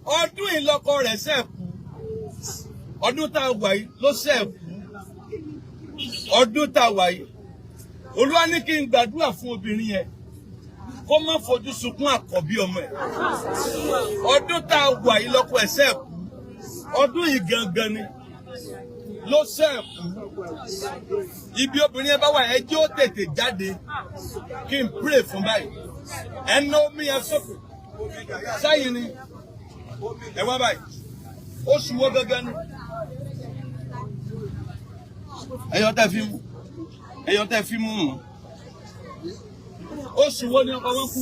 ọdún ìlọ́kọ rẹ̀ ṣẹ̀kú ọdún tá a wà yìí ló ṣẹ̀kú ọdún tá a wà yìí Olúwa ní kí n gbàdúrà fún obìnrin yẹn kó má fojú sunkún àkọ́bí ọmọ ẹ̀ ọdún tá a wà yìí lọ́kọ ẹ̀ ṣẹ̀kú ọdún yìí gangan ni ló ṣẹ̀kú ibi obìnrin yẹn bá wà ẹjọ́ ó tètè jáde kí n pray fún báyìí ẹnu omi yẹn sọ́kù sáyìn ni ẹ wá báyìí oṣù wo gangan ni ẹyọ tẹ fi mú oṣù wo ni ọkọ wọn kú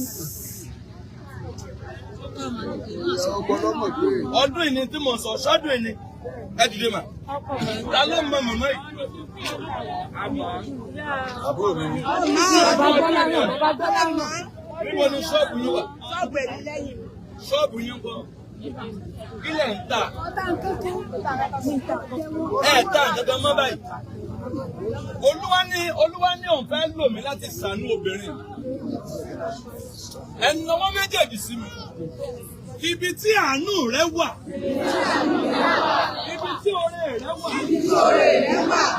ọdún ìní tí mo sọ ṣọdún ìní ẹ dìde mà ta ló mọ màmá yìí àbúrò mi ni níbo ni ṣọ́ọ̀bù yín wà ṣọ́ọ̀bù yín kọ́ ilẹ̀ ń tà ẹ̀ tà gangan mọ́ báyìí Olúwa ní òun fẹ́ lò mí láti ṣàánú obìnrin ẹnìyàwó méjèèjì sí mi ibi tí àánú rẹ wà ibi tí oore rẹ wà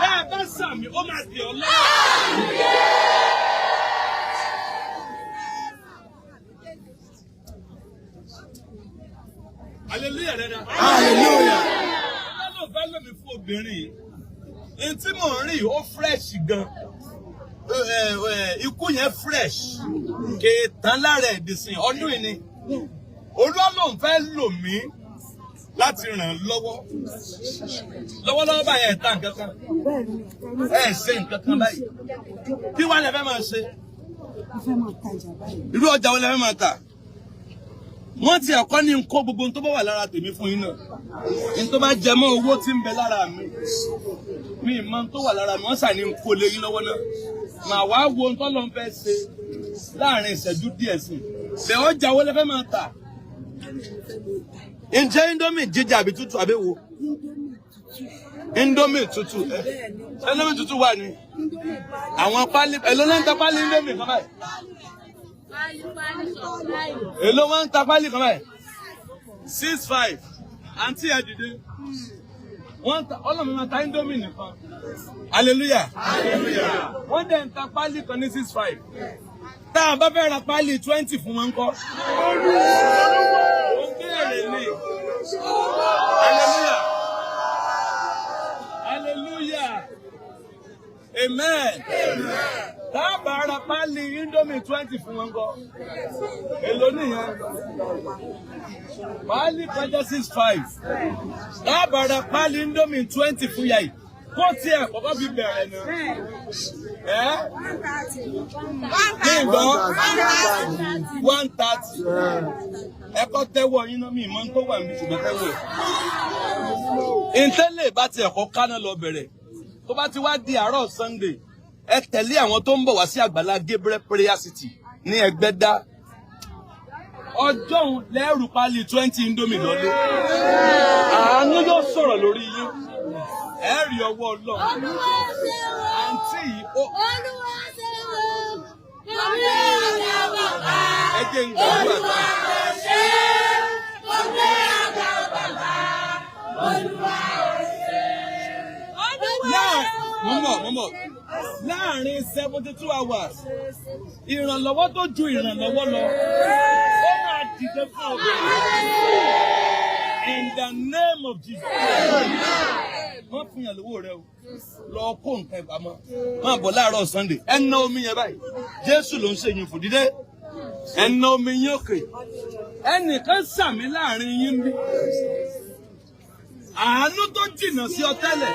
bẹ́ẹ̀ bá sàmì ó máa di ọlá. Hallelujah dada. Hallelujah. Ọlọ́run fẹ́ lò mí fún obìnrin yìí tí mò ń rìn ó fresh gan ikú yẹn fresh kèétán lára ẹ̀dìsìn ọdún yìí ni Olúwa lòun fẹ́ lò mí láti ràn án lọ́wọ́lọ́wọ́ báyìí ẹ̀ ta nǹkan kan ẹ̀ ṣe nǹkan kan báyìí kí wàá lè fẹ́ máa ṣe irú ọjà wo lè fẹ́ máa tà wọ́n ti ẹ̀kọ́ ní nkó gbogbo tó bá wà lára tèmi fún yín náà ní tó bá jẹ mọ́ owó tí ń bẹ lára mi ìmọ̀ tó wà lára mi wọ́n sà ní nkó lé yín lọ́wọ́ náà màá wá wo ohun tó lọ́n fẹ́ ṣe láàrin ìṣẹ́jú díẹ̀ sí bẹ́ẹ̀ ọjà wo lè fẹ́ máa tà ǹjẹ́ indomie jíjà àbí tútù àbí wo indomie tútù indomie tútù wà ní àwọn pálí èló ló ń ta pálí indomie kan báyìí èló wọn ń ta pálí kan báyìí 6.5 àǹtí ẹ dìde wọ́n ta ọlọ́mọ máa ta indomie nìkan hallelujah wọ́n dẹ̀ ń ta pálí kan ní 6.5 tá a bá fẹ́ ra pálí 20 fún wọn kọ́. Hallelujah. Hallelujah. Amen. Tábàárà pálí indomie 20 fún wọn kọ́. Èló nìyẹn. Pálí kọjá 6.5. Tábàárà pálí indomie 20 fún yàyí. Kó tiẹ̀ kọ́kọ́ fi bẹ̀rẹ̀ náà. 130. Ẹ̀kọ́ tẹ́wọ́ yín náà mi ìmọ̀ tó wà níbi ṣùgbọ́n tẹ́wọ́. Ìtẹ́lẹ̀ bá ti ẹ̀kọ́ káná lọ bẹ̀rẹ̀. Tó bá ti wá di àárọ̀ Sunday, ẹ tẹ̀lé àwọn tó ń bọ̀ wá sí Agbala Gabriel Prayer City ní Ẹgbẹ́dá. Ọjọ́ òun lẹ́rù pálí 20 indomie lọ́lé. Àánú yóò sọ̀rọ̀ lórí yín. Ẹ rí ọwọ́ Ọlọ́run. Àǹtí yìí ó. Ẹ jẹ́ ń gbàdúrà kan. Mọ̀mọ́ láàrin 72 hours ìrànlọ́wọ́ tó ju ìrànlọ́wọ́ lọ ó máa dìde fún obìnrin in the name of Jesus. Wọ́n fún yàn lówó rẹ o lọ kó nǹkan ìpamọ́ máa bọ̀ láàárọ̀ Sunday ẹnà omi yẹn báyìí Jésù ló ń ṣe yín fún dídé ẹnà omi yín òkè ẹnìkan sàmì láàrin yín bí àánú tó jìnnà sí ọ tẹ́lẹ̀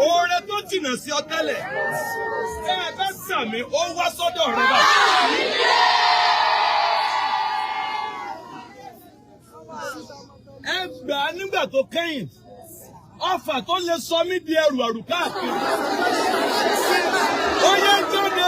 oore tó jìnnà sí ọ tẹ́lẹ̀ ẹ bá sàmì ó wá sọ́dọ̀ rẹ báyìí. Ẹ gbà á nígbà tó kẹ́yìn ọfà tó lè sọ mí di ẹrù àrù káàkiri ó yẹ jáde.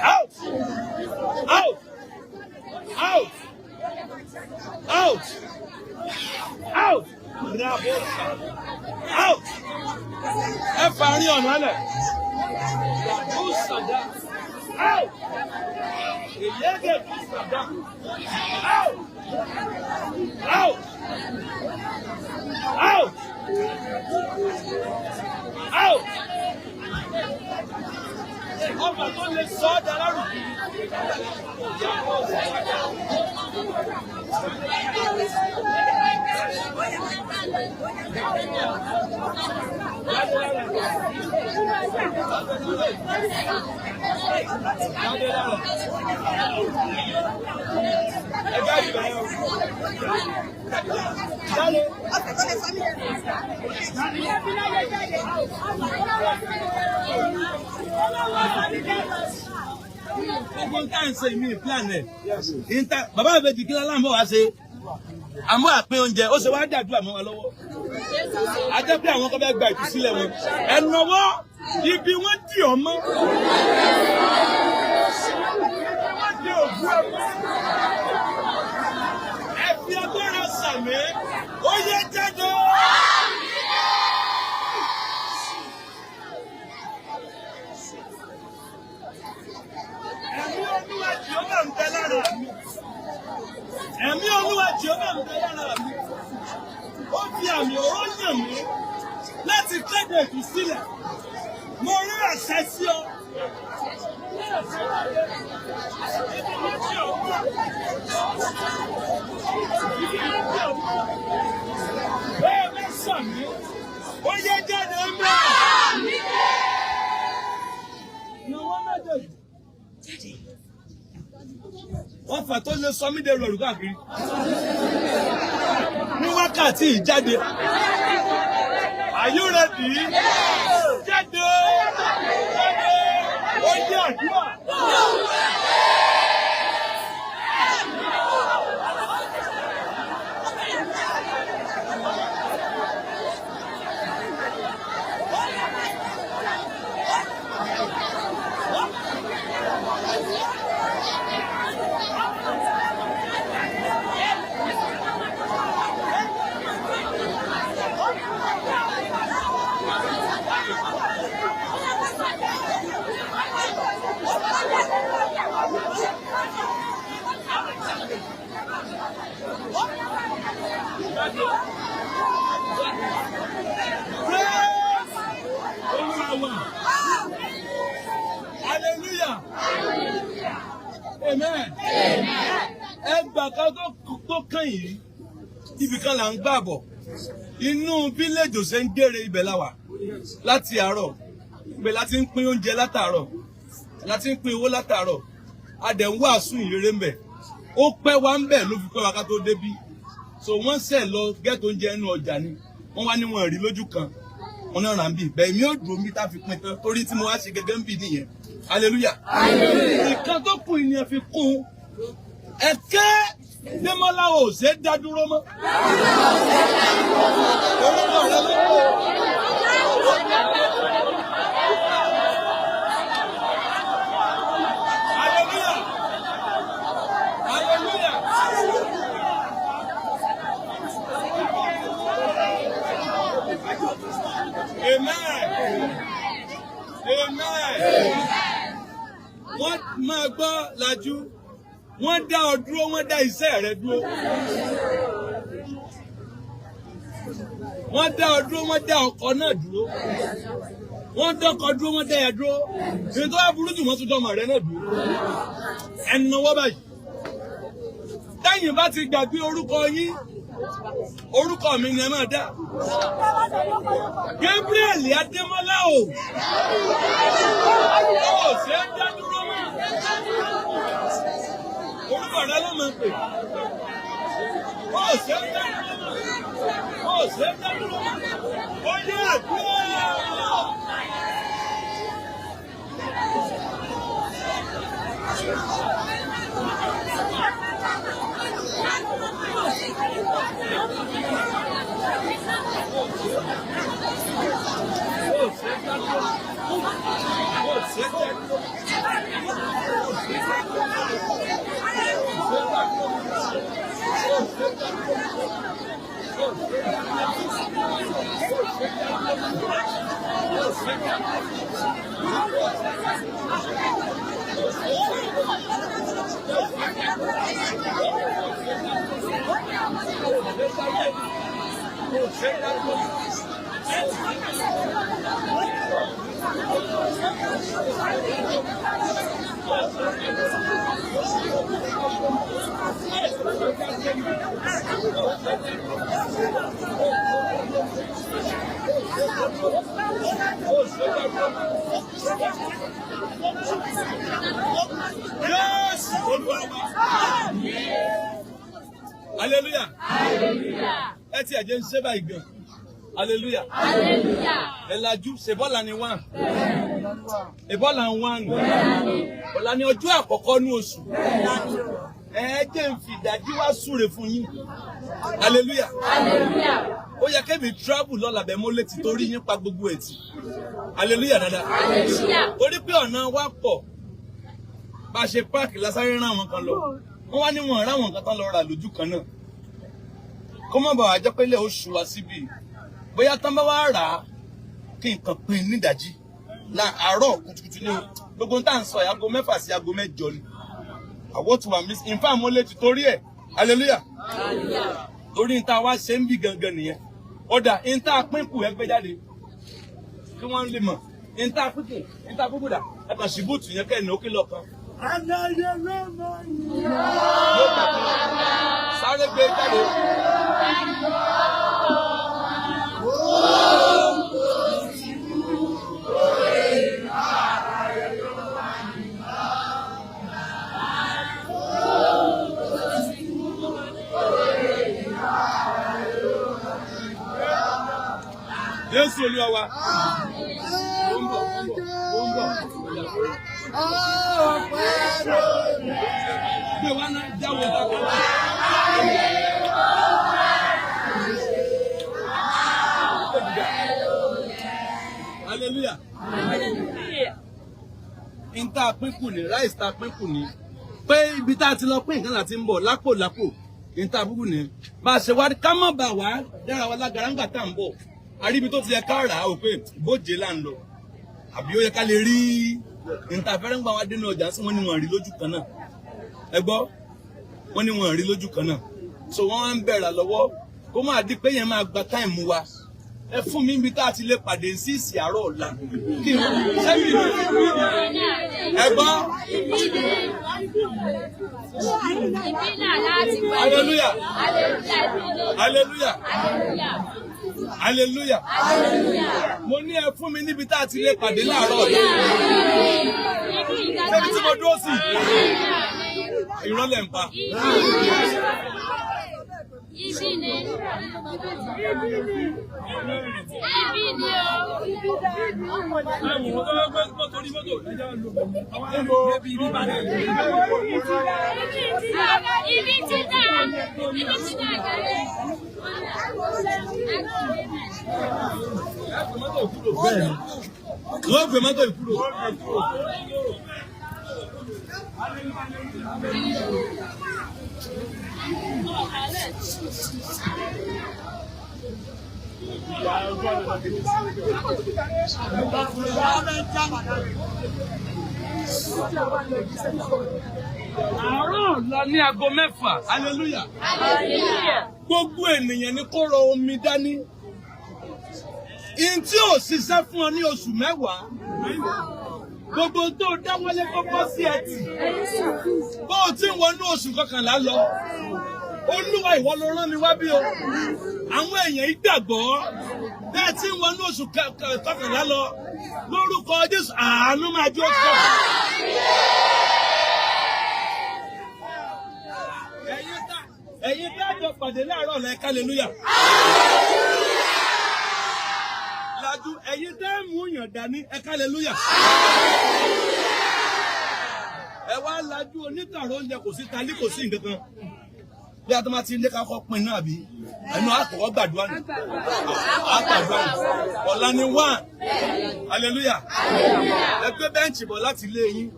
Out! Out! Out! Out! Out! Out! Ẹ parí ọ̀nà lẹ̀. Out! Ìyẹ́gẹ̀ Out! Out! Out! Out! Ọba tó lè sọ ọ́ dára rù. Gbogbo nǹkan ń ṣe ìmí plan ẹ̀. Bàbá mi fẹ́ di kí lọ́la ń bọ̀ wá ṣe. Àmọ́ àpín oúnjẹ, ó ṣe wá dàdúrà mọ́ wa lọ́wọ́. A jẹ́ pé àwọn kan fẹ́ gba ìtúsílẹ̀ wọn. Ẹ̀nàwọ́ ibi wọ́n dì ọ́ mọ́. Wọ́n dì ògùn ẹ̀mọ́. Ẹ fi agbára sàmì, ó yẹ jáde. Ẹ̀mí Olúwa Jèhófà ń bẹ lára mi. Ó fi àmì òró yàn mí láti kéde ìtúsílẹ̀. Mo rí àṣẹ sí ọ. Bẹ́ẹ̀ bá sàmì, ó yẹ jáde ń bẹ̀. Ìnáwó méjèèjì. Wọ́n fà tó lè sọ mí dé rọrùn káàkiri. Ní wákàtí ìjáde. Are you ready? Jáde! Jáde! Ó yẹ àdúrà. Hallelujah. Amen. Ẹgbà kan tó kàn yìí, ibi kan là ń gbà bọ̀. Inú village ò ṣe ń gèrè ibẹ̀ la wà láti àárọ̀. Ibẹ̀ láti ń pín oúnjẹ látàárọ̀. Láti ń pín owó látàárọ̀. A dẹ̀ ń wàásù ìrere ń bẹ̀. Ó pẹ́ wá ń bẹ̀ ló fi pẹ́ wá ká tó débí. So wọ́n ṣẹ̀ lọ gẹ́tò oúnjẹ ẹnu ọjà ni. Wọ́n wá ní wọn rí lójú kan. Wọ́n náà rà ń bì. Bẹ́ẹ̀ mi ò dúró mi tá fi pín tán torí tí mo wá ṣe gẹ́gẹ́ ń bì nìyẹn. Hallelujah. Ìkan tó kù ìyẹn fi kún. Ẹ̀kẹ́ Démọ́lá ò ṣe é dá dúró mọ́. Orúkọ rẹ ló kù. Hallelujah. Hallelujah. Amen. Amen. Wọ́n máa gbọ́ lajú. Wọ́n dá ọ dúró, wọ́n dá iṣẹ́ rẹ dúró. Wọ́n dá ọ dúró, wọ́n dá ọkọ náà dúró. Wọ́n dọ́kọ dúró, wọ́n dá ẹ dúró. Èyí tó wá burú jù wọ́n tún dọ́mọ rẹ náà dúró. Ẹnu wọ́n báyìí. Tẹ́yìn bá ti gbàgbé orúkọ yín, orúkọ mi ni ẹ máa dá. Gabriel Adémọ́lá o. Ó ṣe é dá dúró mọ́. Orúkọ rẹ ló máa ń pè. Ó ṣe é dá dúró mọ́. Ó ṣe é dá dúró mọ́. Ó yẹ àdúrà. Hallelujah. Hallelujah. Ẹ ti ẹ̀jẹ̀ ń ṣe báyìí gan. Hallelujah. Hallelujah. Ẹ lajú ṣe bọ́ọ̀lù ni wọ́n. Ìbọ́là ń wá nù. Ọ̀la ni ọjọ́ àkọ́kọ́ ní oṣù. Ẹ jẹ́ ń fi ìdájí wá súre fún yín. Hallelujah. Hallelujah. Ó yẹ kẹ́mi travel lọ́la bẹ̀ mọ́ létí torí yín pa gbogbo ẹ̀tì. Hallelujah dáadáa. Hallelujah. Torí pé ọ̀nà wa pọ̀. Bá a ṣe páàkì lásáré rán àwọn kan lọ. Wọ́n wá ní wọn rá àwọn kan tán lọ rà lójú kan náà. Kó má bàa jẹ́ pé ilé oṣù wa síbi. Bóyá tán bá wá rà á kí nǹkan pín nídàjí. Àárọ̀ kùtùkùtù ni gbogbo tá à ń sọ ẹ̀ aago 6 sí aago 8 ni. Àwọ̀ tí wà mí in fact mo létí torí ẹ̀. Hallelujah. Torí n ta wá ṣe ń bí gangan nìyẹn. Ọ̀dà n ta pínkù ẹ gbé jáde. Kí wọ́n lè mọ̀. N ta pínkù dà. Ẹ kàn sí búùtù yẹn kẹ́ ẹ̀ ní ó kí lọ kan. Sáré gbé jáde. Jésù Olúwa wa. Ó ń bọ̀. Gbé wá náà jáwé dákọ̀. Hallelujah. In ta pínkù ni, rice ta pínkù ni. Pé ibi tá a ti lọ pín nǹkan láti ń bọ̀ lápò. In ta pínkù ni. Bá a ṣe wá ká má bà wá dára wa lágara ńgbà tá à ń bọ̀. Àríbi tó ti yẹ ká rà á ò pé bóje là ń lọ. Àbí ó yẹ ká lè rí ìntàfẹ́rẹ́ ń gbà wá dénú ọjà sí wọ́n ní wọ́n rí lójú kan náà. Ẹ gbọ́, wọ́n ní wọ́n rí lójú kan náà. So wọ́n wá ń bẹ̀rẹ̀ lọ́wọ́ kó máa di pé yẹn máa gba táìmù wa. Ẹ fún mi níbi tá a ti lè pàdé sí ìsì àárọ̀ ọ̀la. Ẹ gbọ́. Hallelujah. Hallelujah. Hallelujah. Mo ní ẹ fún mi níbi tá a ti lè pàdé láàárọ̀ ọ̀la. Ṣébi tí mo dúró sí? Ìrọ̀lẹ́ ń pa. Ibi ni o. Wọ́n gbé mọ́tò ìkúrò. Àárọ̀ ọ̀la ní aago 6. Hallelujah. Gbogbo ènìyàn ní kó rọ omi dání. Ihun tí ò ṣiṣẹ́ fún ọ ní oṣù 10. Gbogbo tó dáwọ́lé kọ́kọ́ sí ẹtì. Bó o ti ń wọnú oṣù 11 lọ. Olúwa ìwọ ló rán mi wá bí o. Àwọn èèyàn ìgbàgbọ́ bẹ́ẹ̀ tí ń wọnú oṣù 11 lọ. Lórúkọ Jésù àánú máa jó sọ. Ẹ̀yin dájọ́ pàdé láàárọ̀ lẹ́ka hallelujah. Lájú ẹ̀yin tẹ́ mú yàn dání ẹ̀ka hallelujah. Ẹ wá lájú onítàró oúnjẹ kò sí talí kò sí nǹkan kan. Bí a tó máa ti ilé kakọ́ pin náà bí ẹnu àkọ́kọ́ gbàdúrà ní. Àgbàdúrà ní. Ọ̀la ni 1. Hallelujah. Ẹ gbé bẹ́ǹchì bọ̀ láti ilé yín.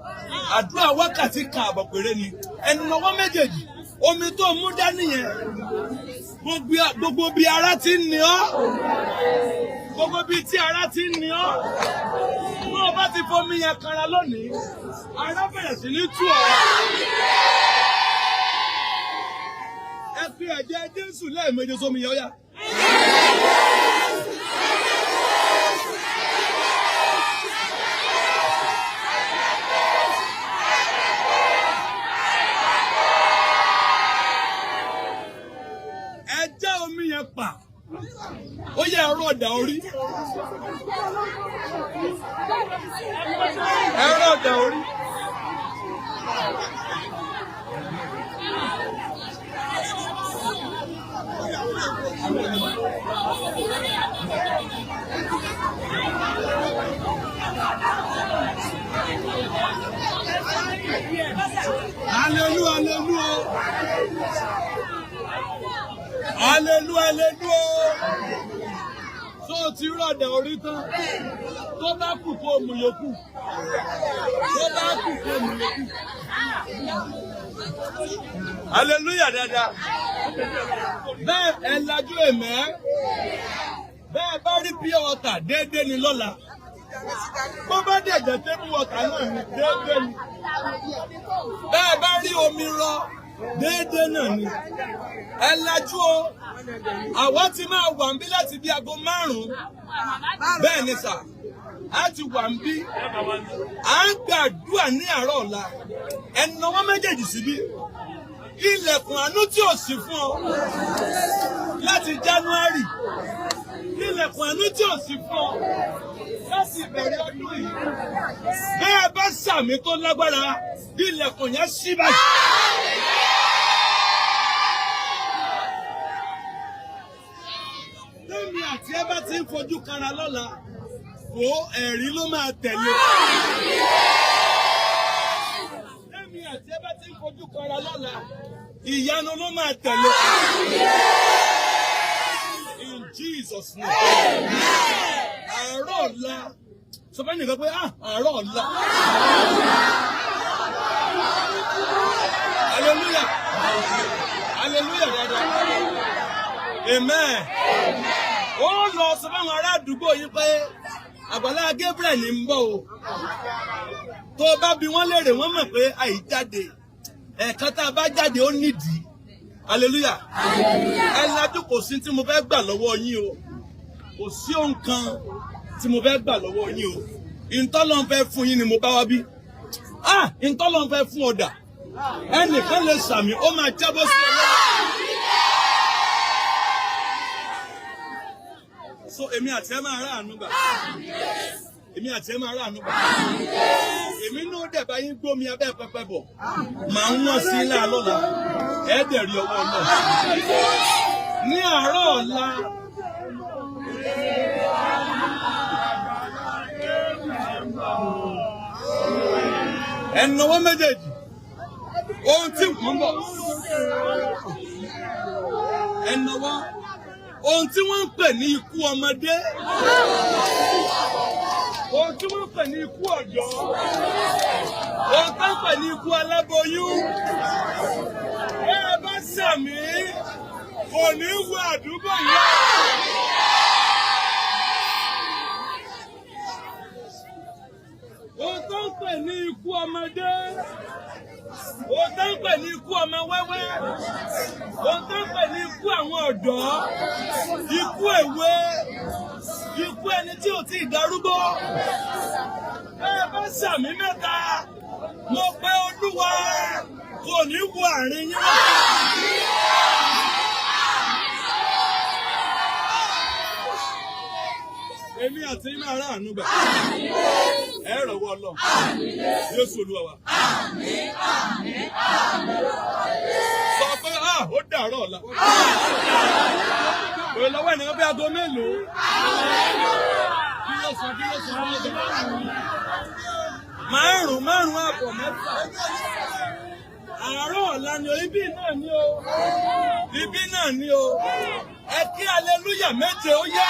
Àdúrà wákàtí kan àbọ̀ péré ni. Ẹnu lọ́wọ́ méjèèjì. Omi tó mú dání yẹn. Gbogbo bí ara ti ń ni ọ́. Gbogbo bí tí ara ti ń ni ọ́. Bí o bá ti fomi yẹn kanra lónìí, ara bẹ̀rẹ̀ sí ní tú ọ. Ẹ fi ẹ̀jẹ̀ Jésù lẹ́ẹ̀méje sómi yẹn ó yá. Ẹ já omi yẹn pa. Ó yẹ ẹ̀rọ ọ̀dà orí. Ẹ̀rọ ọ̀dà orí. Hallelujah, hallelujah. Hallelujah, hallelujah. So ti rọ̀dà orí tán. Tó bá kù kó mú yòókù. Tó bá kù kó mú yòókù. Hallelujah dada. Bẹ́ẹ̀ ẹ lajú èmẹ́. Bẹ́ẹ̀ bá rí pure water déédéé ni lọ́la. Bó bá dẹ̀jẹ̀ table water náà ni déédéé ni. Bẹ́ẹ̀ bá rí omi rọ déédéé náà ni. Ẹ lajú o. Àwa ti máa wà ń bí láti bí aago 5. Bẹ́ẹ̀ ni sà. A ti wà ń bí. À ń gbàdúrà ní àárọ̀ ọ̀la. Ẹnu ọwọ́ méjèèjì síbí. Ilẹ̀kùn àánú tí ò sí fún ọ láti January. Ilẹ̀kùn àánú tí ò sí fún ọ láti ìbẹ̀rẹ̀ ọdún yìí. Bẹ́ẹ̀ bá sàmì tó lágbára, ilẹ̀kùn yẹn ṣí báyìí. Tẹ́mi àti ẹ bá ti ń fojú kanra lọ́la, wo ẹ̀rí ló máa tẹ̀lé. Tẹ́mi àti ẹ bá ti ń fojú kanra lọ́la, ìyanu ló máa tẹ̀lé. In Jesus name. Àárọ̀ ọ̀la. Sọ fẹ́ nìkan pé àárọ̀ ọ̀la. Hallelujah. Hallelujah dada. Amen. Ó lọ sọ fún àwọn ará àdúgbò yìí pé Agbala Gabriel ní ń bọ̀ o. Tó bá bi wọ́n léèrè wọ́n mọ̀ pé àìjáde. Ẹ̀ẹ̀kan tá a bá jáde ó nídìí. Hallelujah. Ẹ lajú kò sí tí mo fẹ́ gbà lọ́wọ́ yín o. Kò sí ohun kan tí mo fẹ́ gbà lọ́wọ́ yín o. Ìntọ́lọ́ ń fẹ́ fún yín ni mo bá wá bí. Ìntọ́lọ́ ń fẹ́ fún ọ̀dà. Ẹnìkan lè sàmì ó máa jábọ́ sí ọlọ́run. So èmi àti ẹ máa ráàánú gbà. Èmi àti ẹ máa ráàánú gbà. Èmi náà dẹ̀ bá yín gbómi abẹ́ pẹpẹ bọ̀. Màá ń wọ́n sí ilé alọ́la. Ẹ dẹ̀ rí ọwọ́ náà. Ní àárọ̀ ọ̀la. Ẹnuwọ́ méjèèjì. Ohun tí wọ́n bọ̀. Ẹnuwọ́. Ohun tí wọ́n ń pè ní ikú ọmọdé. Ohun tí wọ́n ń pè ní ikú ọ̀dọ́. Ohun tí wọ́n ń pè ní ikú aláboyún. Ẹ bá sàmì, kò ní wo àdúgbò yìí. dé. Ohun tó ń pè ní ikú ọmọ wẹ́wẹ́. Ohun tó ń pè ní ikú àwọn ọ̀dọ́. Ikú èwe. Ikú ẹni tí ò tí ì darúgbó. Ẹ bá sàmì mẹ́ta. Mo pe Olúwa kò ní wo àárín yín. Èmi àti yín máa ráàánú gbà. Ẹ rọ̀wọ́ Ọlọ́run. Jésù Olúwa wa. Sọ pé ó dàárọ̀ ọ̀la. Òye lọ́wọ́ ènìyàn bí aago mélòó? Kí ló sọ? Márùn-ún àbọ̀ mẹ́fà. Àárọ̀ ọ̀la ni o, ibi náà ni o. Ibi náà ni o. Ẹ kí aleluya méje ó yá.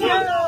Yeah.